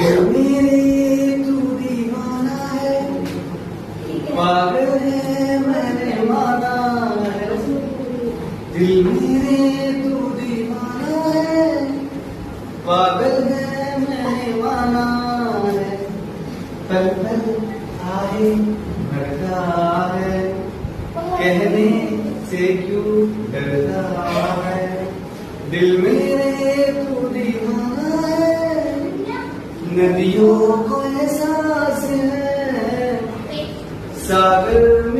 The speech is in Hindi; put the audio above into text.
दिल मेरे तू दीवाना है, पागल है मैंने माना है। दिल मेरे तू दीवाना है, पागल है मैंने माना है। पल पल आए भरता है, कहने से क्यों डरता है। दिल मेरे तू दीवाना है, नदियों को एहसास है, सागर